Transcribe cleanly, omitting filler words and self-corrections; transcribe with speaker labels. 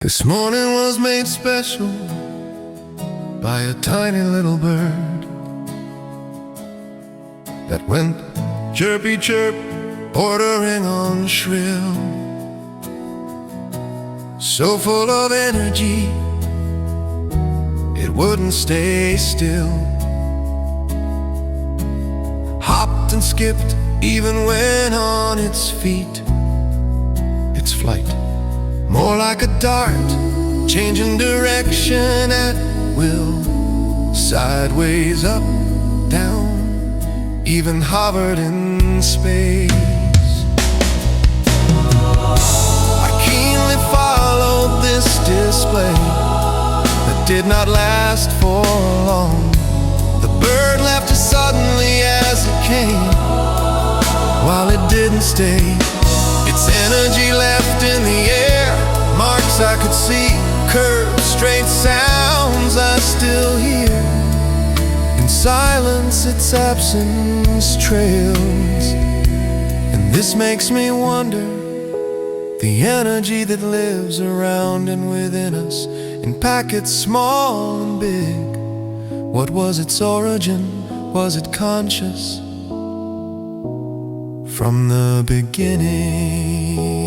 Speaker 1: This morning was made special by a tiny little bird that went chirpy chirp, bordering on shrill, so full of energy it wouldn't stay still. Hopped and skipped even when on its feet. Its flight more like a dart, changing direction at will, sideways, up, down, even hovered in space. I keenly followed this display that did not last for long. The bird left as suddenly as it came, while it didn't stay. Its energy left in the air, marks I could see, curves, straight sounds I still hear. In silence its absence trails, and this makes me wonder, the energy that lives around and within us, in packets small and big. What was its origin? Was it conscious from the beginning?